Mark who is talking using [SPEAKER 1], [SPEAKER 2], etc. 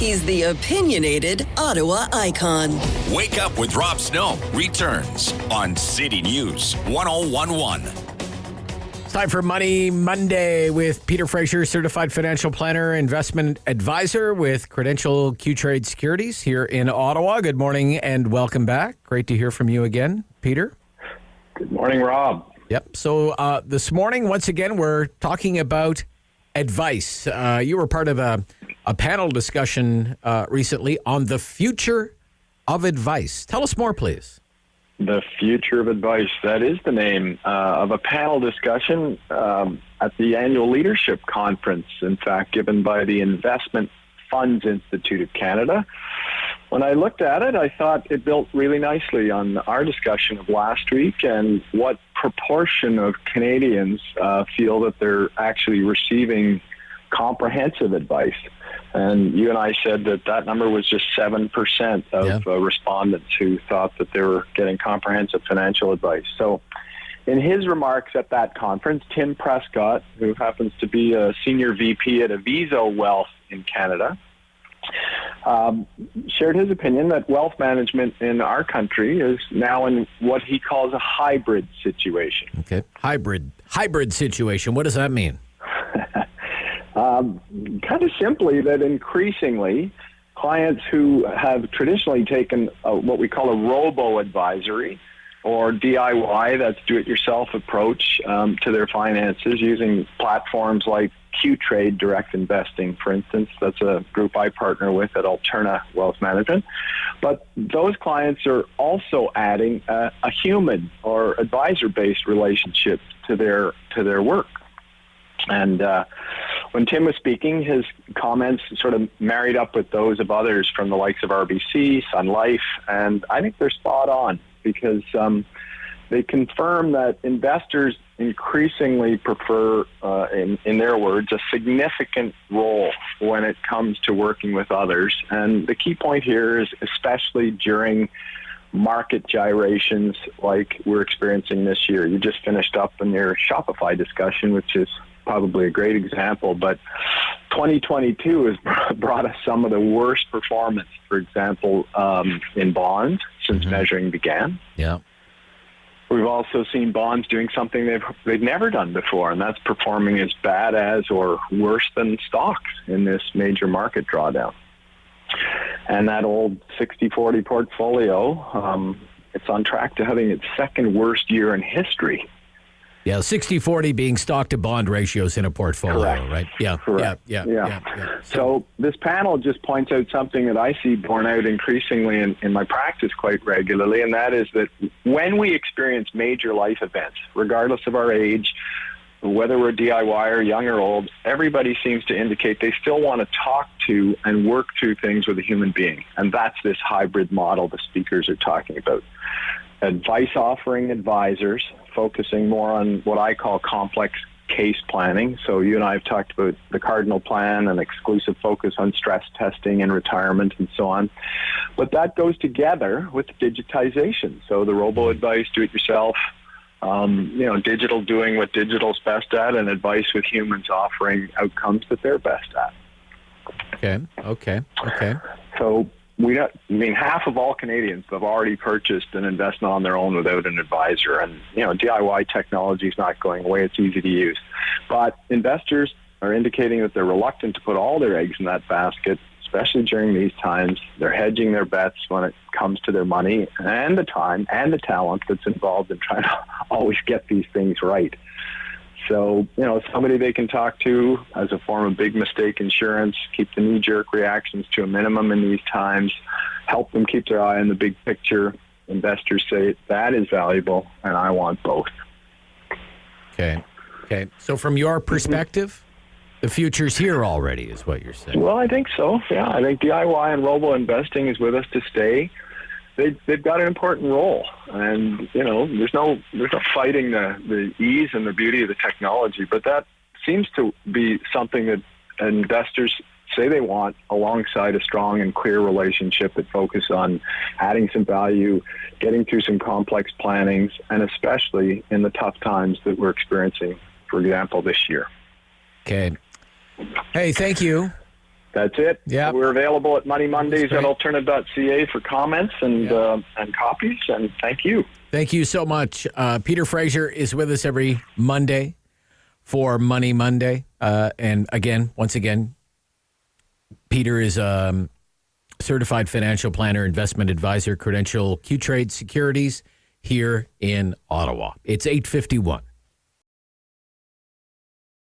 [SPEAKER 1] He's the opinionated Ottawa icon.
[SPEAKER 2] Wake Up with Rob Snow returns on City News 1011.
[SPEAKER 3] It's time for Money Monday with Peter Fraser, certified financial planner, investment advisor with Credential Q-Trade Securities here in Ottawa. Good morning and welcome back. Great to hear from you again, Peter.
[SPEAKER 4] Good morning, Rob.
[SPEAKER 3] Yep. So this morning, once again, we're talking about advice. You were part of a panel discussion recently on the future of advice. Tell us more, please.
[SPEAKER 4] The future of advice. That is the name of a panel discussion at the annual leadership conference, in fact, given by the Investment Funds Institute of Canada. When I looked at it, I thought it built really nicely on our discussion of last week and what proportion of Canadians feel that they're actually receiving comprehensive advice. And you and I said that number was just 7% of respondents who thought that they were getting comprehensive financial advice. So in his remarks at that conference, Tim Prescott, who happens to be a senior VP at Aviso Wealth in Canada, shared his opinion that wealth management in our country is now in what he calls a hybrid situation.
[SPEAKER 3] Okay. Hybrid situation. What does that mean?
[SPEAKER 4] Kind of simply that increasingly clients who have traditionally taken what we call a robo-advisory or DIY, that's do-it-yourself approach to their finances using platforms like Q-Trade Direct Investing, for instance. That's a group I partner with at Alterna Wealth Management. But those clients are also adding a human or advisor-based relationship to their work. And when Tim was speaking, his comments sort of married up with those of others from the likes of RBC, Sun Life, and I think they're spot on because they confirm that investors increasingly prefer, in their words, a significant role when it comes to working with others. And the key point here is especially during market gyrations like we're experiencing this year. You just finished up in your Shopify discussion, which is probably a great example, but 2022 has brought us some of the worst performance, for example, in bonds since measuring began.
[SPEAKER 3] Yeah.
[SPEAKER 4] We've also seen bonds doing something they've never done before, and that's performing as bad as or worse than stocks in this major market drawdown. And that old 60-40 portfolio, it's on track to having its second worst year in history.
[SPEAKER 3] Yeah, 60-40 being stock to bond ratios in a portfolio,
[SPEAKER 4] Correct.
[SPEAKER 3] Right? Yeah.
[SPEAKER 4] Correct.
[SPEAKER 3] Yeah.
[SPEAKER 4] So this panel just points out something that I see borne out increasingly in my practice quite regularly, and that is that when we experience major life events, regardless of our age, whether we're DIY or young or old, everybody seems to indicate they still want to talk to and work through things with a human being. And that's this hybrid model the speakers are talking about. Advice offering advisors, focusing more on what I call complex case planning. So you and I have talked about the Cardinal Plan and exclusive focus on stress testing and retirement and so on. But that goes together with digitization. So the robo-advice, do-it-yourself, digital doing what digital's best at, and advice with humans offering outcomes that they're best at.
[SPEAKER 3] Okay.
[SPEAKER 4] So half of all Canadians have already purchased an investment on their own without an advisor. And, DIY technology is not going away. It's easy to use. But investors are indicating that they're reluctant to put all their eggs in that basket, especially during these times. They're hedging their bets when it comes to their money and the time and the talent that's involved in trying to always get these things right. So, somebody they can talk to as a form of big mistake insurance, keep the knee-jerk reactions to a minimum in these times, help them keep their eye on the big picture. Investors say that is valuable, and I want both.
[SPEAKER 3] Okay. So from your perspective, the future's here already is what you're saying.
[SPEAKER 4] Well, I think so. Yeah, I think DIY and robo-investing is with us to stay. They've got an important role, and there's no fighting the ease and the beauty of the technology, but that seems to be something that investors say they want alongside a strong and clear relationship that focus on adding some value, getting through some complex plannings, and especially in the tough times that we're experiencing, for example, this year.
[SPEAKER 3] Okay. Hey, thank you.
[SPEAKER 4] That's it.
[SPEAKER 3] Yeah.
[SPEAKER 4] We're available at Money Mondays
[SPEAKER 3] great.
[SPEAKER 4] at Alterna.ca for comments and copies. And thank you.
[SPEAKER 3] Thank you so much. Peter Fraser is with us every Monday for Money Monday. And again, once again, Peter is a certified financial planner, investment advisor, Credential Q-Trade Securities here in Ottawa. It's 8:51.